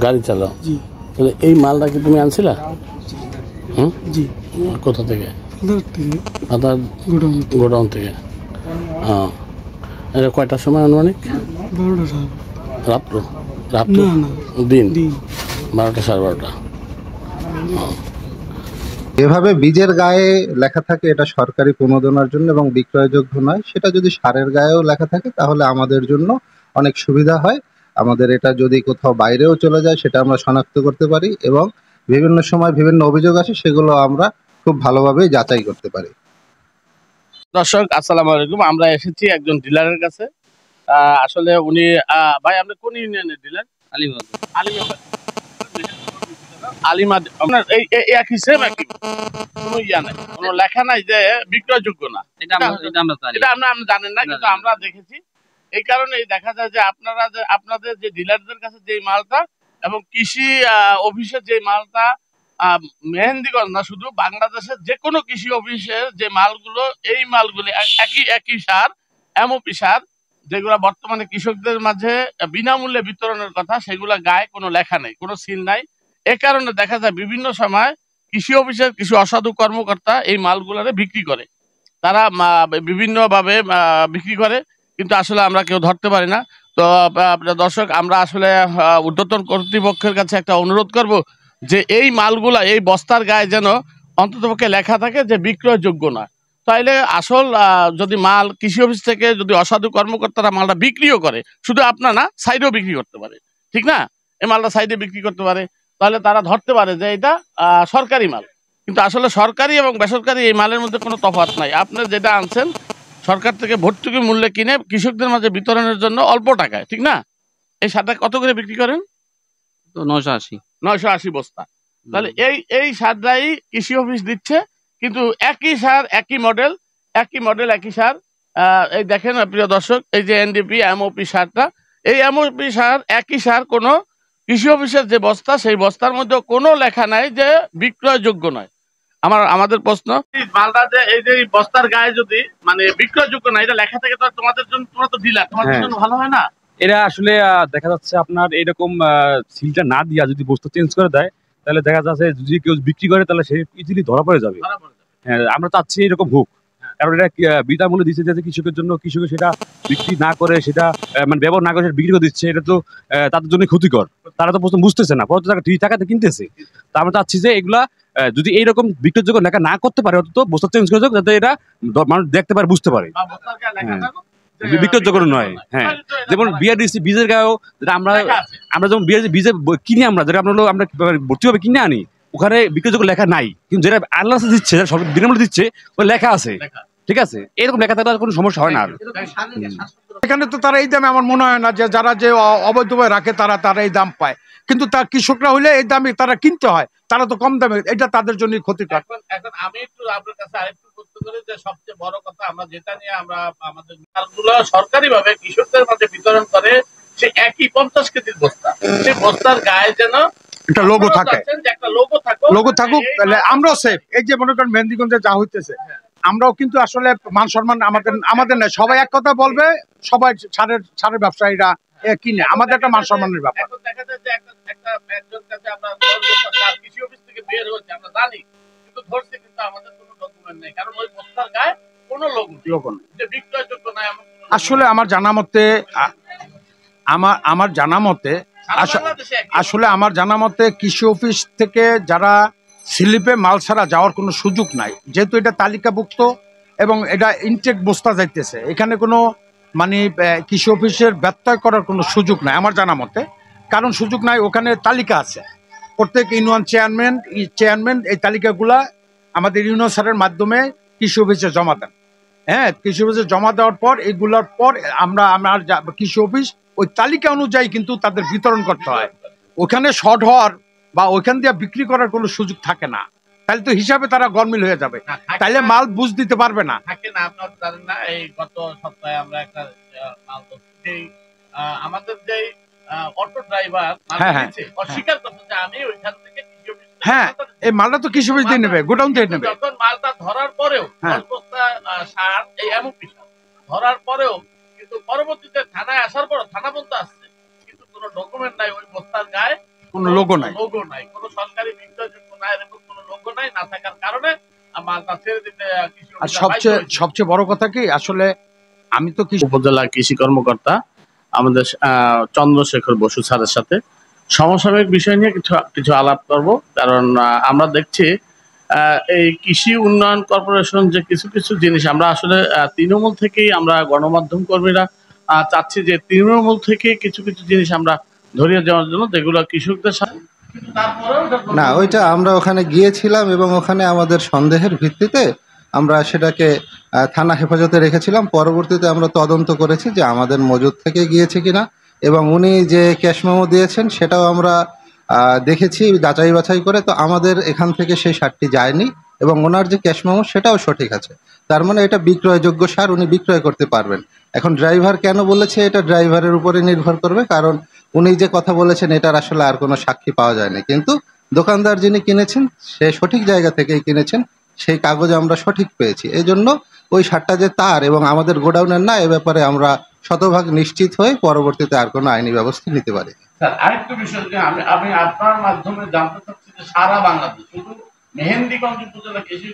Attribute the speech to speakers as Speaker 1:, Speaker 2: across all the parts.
Speaker 1: গাড়ি চালাও।
Speaker 2: জি
Speaker 1: তাহলে এই মালটা কি তুমি আনছিলা? হুম,
Speaker 2: জি
Speaker 1: কোথা থেকে?
Speaker 2: আদার
Speaker 1: গোডাউন থেকে। এটা কয়টার সময় আনুমানিক?
Speaker 2: 12টা সাল
Speaker 1: রাত্র? রাত্র
Speaker 2: না না
Speaker 1: দিন
Speaker 2: দিন
Speaker 1: 12টা 12:30।
Speaker 3: এভাবে বীজের গায়ে লেখা থাকে এটা সরকারি প্রণোদনার জন্য এবং বিক্রয়যোগ্য নয়, সেটা যদি সারের গায়েও লেখা থাকে তাহলে আমাদের জন্য অনেক সুবিধা হয়। আমাদের এটা যদি কোথাও বাইরেও চলে যায় সেটা আমরা শনাক্ত করতে পারি এবং বিভিন্ন সময় বিভিন্ন অভিযোগ আসে সেগুলো আমরা খুব ভালোভাবেই যাচাই করতে পারি।
Speaker 1: দর্শক আসসালামু আলাইকুম, আমরা এসেছি একজন ডিলারের কাছে। আসলে উনি ভাই আপনি কোন ইউনিয়নের ডিলার? আলিমাদ। আলিমাদ আপনার এই একই সেম একই কোনো ইয়া নাই, কোনো লেখা নাই যে বিক্রয়যোগ্য না। এটা আমরা জানেন না, কিন্তু আমরা দেখেছি। এই কারণেই দেখা যায় যে আপনাদের যে ডিলারদের কাছে যে মালটা এবং কৃষি অফিসের যে মালটা, মেহেন্দিগঞ্জ না, শুধু বাংলাদেশের যে কোনো কৃষি অফিসের যে মালগুলো, এই মালগুলি একই সার, এমওপি সার, যেগুলা বর্তমানে কৃষকদের মাঝে বিনামূল্যে বিতরণের কথা, সেগুলা গায়ে কোনো লেখা নেই, কোনো সিল নাই। এ কারণে দেখা যায় বিভিন্ন সময় কৃষি অফিসের কিছু অসাধু কর্মকর্তা এই মালগুলারে বিক্রি করে। তারা বিভিন্ন ভাবে বিক্রি করে, কিন্তু আসলে আমরা কেউ ধরতে পারি না। তো দর্শক, আমরা আসলে ঊর্ধ্বতন কর্তৃপক্ষের কাছে একটা অনুরোধ করব যে এই মালগুলা এই বস্তার গায়ে যেন অন্ততপক্ষে লেখা থাকে যে বিক্রয়যোগ্য না। তাইলে আসল যদি মাল কৃষি অফিস থেকে যদি অসাধু কর্মকর্তারা মালটা বিক্রিও করে, শুধু আপনার না, সাইডেও বিক্রি করতে পারে, ঠিক না? এই মালটা সাইডে বিক্রি করতে পারে, তাহলে তারা ধরতে পারে যে এটা সরকারি মাল। কিন্তু আসলে সরকারি এবং বেসরকারি এই মালের মধ্যে কোনো তফাৎ নাই। আপনি যেটা আনছেন সরকার থেকে ভর্তুকি মূল্যে কিনে কৃষকদের মাঝে বিতরণের জন্য অল্প টাকায়, ঠিক না? এই সারটা কত করে বিক্রি করেন?
Speaker 4: তো 980
Speaker 1: 980 বস্তা। তাহলে এই সারটাই কৃষি অফিস দিচ্ছে, কিন্তু একই সার একই মডেল একই সার। এই দেখেন প্রিয় দর্শক, এই যে এনডিপি এমওপি সারটা, এই এমওপি সার একই সার, কোনো কৃষি অফিসের যে বস্তা, সেই বস্তার মধ্যে কোনো লেখা নাই যে বিক্রয়যোগ্য নয়। আমাদের প্রশ্ন, মালটা যে এই যে বস্তার গায়ে যদি মানে বিক্রয়যোগ্য না এটা লেখা থাকে, তো তোমাদের জন্য, তোমরা তো ডিলার, তোমাদের জন্য ভালো হয় না?
Speaker 4: এরা আসলে দেখা যাচ্ছে আপনার এরকম সিলটা না দিয়া যদি বস্তু চেঞ্জ করে দেয়, তাহলে দেখা যাচ্ছে যদি কেউ বিক্রি করে তাহলে সে ইজিলি ধরা পড়ে যাবে। হ্যাঁ, আমরা চাচ্ছি এরকম হোক, কারণ এটা বিনামূল্যে দিচ্ছে যাতে কৃষকের জন্য, কৃষকের সেটা বিক্রি না করে, সেটা মানে ব্যবহার না করে সেটা বিক্রি করে দিচ্ছে, এটা তো তাদের জন্য ক্ষতিকর। তারা তো প্রথম বুঝতেছে না, পরে টাকা ঠিক টাকাতে কিনতেছে। তা আমরা চাচ্ছি যে এগুলা যদি এইরকম বিক্রয়যোগ্য লেখা না করতে পারে, অন্তত বস্তা চেঞ্জ করে যাতে এটা মানুষ দেখতে পারে, বুঝতে পারে বিক্রয়যোগ্য নয়। হ্যাঁ, যেমন বিআরডিসি বীজের গায়েও আমরা যেমন বীজে কিনে, আমরা যেটা আমরা ভর্তিভাবে কিনে আনি, ওখানে বিক্রয়যোগ্য লেখা নাই, কিন্তু যেটা আল্লাহ দিচ্ছে, সরকার বিনামূল্যে দিচ্ছে, ওই লেখা আছে, ঠিক আছে? এরকম লেখা থাকলে কোনো সমস্যা হয় না।
Speaker 5: এখানে তো তারা এই দামে, আমার মনে হয় না যে যারা যে অবৈধভাবে রাখে তারা এই দাম পায়, কিন্তু তার কৃষকরা হইলে এই দামে তারা কিনতে হয়, তারা তো কম দামে, এটা তাদের জন্য ক্ষতিকর।
Speaker 1: এখন আমি একটু আপনার কাছে আরেকটু করতে পারি যে সবচেয়ে বড় কথা, আমরা যেটা নিয়ে আমরা আমাদের মালগুলো সরকারি ভাবে কৃষকদের মাঝে বিতরণ করে, সে একই 50 কেজির বস্তা, সেই বস্তার গায়ে যেন
Speaker 5: একটা লোগো থাকে,
Speaker 1: একটা লোগো থাকুক,
Speaker 5: তাহলে আমরাও সেফ। এই যে মনে করেন মেহেন্দিগঞ্জে যা হইতেছে, আমরাও কিন্তু আসলে মান সম্মান আমাদের নাই, সবাই এক কথা বলবে, সবাই সারের ব্যবসায়ীরা কিনে, আমাদের একটা মান সম্মানের ব্যাপার।
Speaker 1: এখন দেখা যায় যে একজন কাছে আমরা 10 বস্তা সার কৃষি অফিস থেকে বের হচ্ছে, আমরা জানি, কিন্তু ধরছে, কিন্তু আমাদের কোনো ডকুমেন্ট নেই, কারণ ওই বস্তার গায়ে কোনো লোগো নেই, যে বিক্রয়যোগ্য নয়।
Speaker 5: আসলে আমার জানা মতে আমার জানা মতে কৃষি অফিস থেকে যারা স্লিপে মাল ছাড়া যাওয়ার কোনো সুযোগ নাই, যেহেতু এটা তালিকাভুক্ত এবং এটা ইনটেক বস্তা যাইতেছে, এখানে কোনো মানে কৃষি অফিসের ব্যত্যয় করার কোনো সুযোগ নাই আমার জানা মতে। কারণ সুযোগ নাই, ওখানে তালিকা আছে, প্রত্যেক ইউনিয়ন চেয়ারম্যান এই তালিকাগুলা আমাদের ইউনিয়ন স্যারের মাধ্যমে কৃষি অফিসে জমা দেন। হ্যাঁ, কৃষি অফিসে জমা দেওয়ার পর এগুলোর পর আমার কৃষি অফিস ওই তালিকা অনুযায়ী কিন্তু তাদের বিতরণ করতে হয়। ওখানে শর্ট হওয়ার বা ওইখান দিয়ে বিক্রি করার কোনো সুযোগ থাকে না, তাহলে তো হিসাবে তারা গরমিল হয়ে যাবে, তাইলে মাল বুঝ দিতে পারবে না।
Speaker 1: থাকে না, আপনারা জানেন না, এই গত সপ্তাহে আমরা একটা মাল ধরছি, আমাদের যে অটো ড্রাইভার অস্বীকার করছে যে আমি ওইখান থেকে কৃষি অফিস,
Speaker 5: হ্যাঁ, এই মালটা তো কৃষি অফিস দিয়ে নেবে, গোডাউন থেকে নেবে।
Speaker 1: যখন মালটা ধরার পরেও 10 বস্তা সার, এই এমওপি সার ধরার পরেও, কিন্তু পরবর্তীতে থানায় আসার পর থানা বলতে আসছে, কিন্তু কোনো কোনো ডকুমেন্ট নাই, ওই বস্তার গায়ে
Speaker 5: কোনো লোগো নাই,
Speaker 1: কোনো সরকারি বিক্রয়যোগ্য নাই, এরকম কোনো লোগো নাই, না থাকার কারণে মালটা ছেড়ে দিতে
Speaker 5: আর সবচেয়ে বড় কথা কি, আসলে আমি তো
Speaker 1: উপজেলা কৃষি কর্মকর্তা আমাদের চন্দ্রশেখর বসু স্যারের সাথে সমসাময়িক বিষয় নিয়ে কিছু আলাপ করব। কারণ আমরা দেখছি এই কৃষি উন্নয়ন কর্পোরেশন যে কিছু কিছু জিনিস আমরা আসলে তৃণমূল থেকেই আমরা গণমাধ্যম কর্মীরা চাচ্ছি যে তৃণমূল থেকে কিছু কিছু জিনিস আমরা ধরিয়ে দেওয়ার জন্য, যেগুলো কৃষকদের সাথে
Speaker 3: না, ওইটা আমরা ওখানে গিয়েছিলাম এবং ওখানে আমাদের সন্দেহের ভিত্তিতে আমরা সেটাকে থানা হেফাজতে রেখেছিলাম। পরবর্তীতে আমরা তদন্ত করেছি যে আমাদের মজুদ থেকে গিয়েছে কিনা, এবং উনি যে ক্যাশ মেমো দিয়েছেন সেটাও আমরা দেখেছি যাচাই বাছাই করে। তো আমাদের এখান থেকে সেই সারটি যায়নি এবং ওনার যে ক্যাশ মেমো সেটাও সঠিক আছে। তার মানে এটা বিক্রয়যোগ্য সার, উনি বিক্রয় করতে পারবেন। এখন ড্রাইভার কেন বলেছে, এটা ড্রাইভারের উপরে নির্ভর করবে, কারণ উনি যে কথা বলেছেন এটার আসলে আর কোনো সাক্ষী পাওয়া যায়নি। কিন্তু দোকানদার যিনি কিনেছেন সে সঠিক জায়গা থেকেই কিনেছেন, সেই কাগজ আমরা সঠিক পেয়েছি। এই জন্য ওই সারটা যে তার এবং আমাদের গোডাউনের না, এ ব্যাপারে আমরা শতভাগ নিশ্চিত হয়ে পরবর্তীতে আর কোনো আইনি ব্যবস্থা নিতে পারি।
Speaker 1: স্যার, আরেকটা বিষয় যে আমি আপনার মাধ্যমে জানতে চাচ্ছি যে সারা বাংলাদেশ, শুধু মেহেন্দিগঞ্জ উপজেলা কৃষি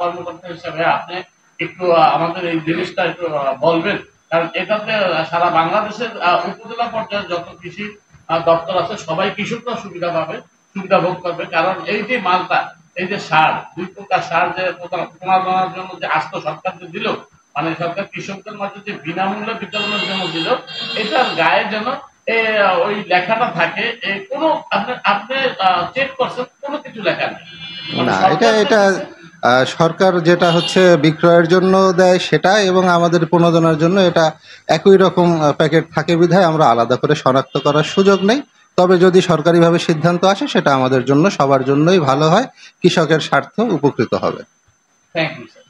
Speaker 1: কর্মকর্তা হিসাবে আপনি একটু আমাদের এই জিনিসটা একটু বলবেন, কারণ এটাতে সারা বাংলাদেশের উপজেলা পর্যায়ে যত কৃষি দপ্তর আছে সবাই কৃষকরা সুবিধা পাবে, সুবিধা ভোগ করবে। কারণ এই যে মালটা, এই যে সার, 2 প্রকার সার যে প্রণোদনার জন্য যে আস্ত সরকার যে দিল, মানে সরকার কৃষকদের মাঝে যে বিনামূল্যে বিতরণের জন্য দিল, এটার গায়ে যেন ওই লেখাটা থাকে। কোনো আপনি চেক করছেন, কোনো কিছু লেখা নেই।
Speaker 3: না, এটা সরকার যেটা হচ্ছে বিক্রয়ের জন্য দেয় সেটা, এবং আমাদের প্রণোদনার জন্য এটা একই রকম প্যাকেট থাকে বিধায় আমরা আলাদা করে শনাক্ত করার সুযোগ নেই। তবে যদি সরকারিভাবে সিদ্ধান্ত আসে সেটা আমাদের জন্য সবার জন্যই ভালো হয়, কৃষকের স্বার্থ উপকৃত হবে।
Speaker 1: Thank you sir.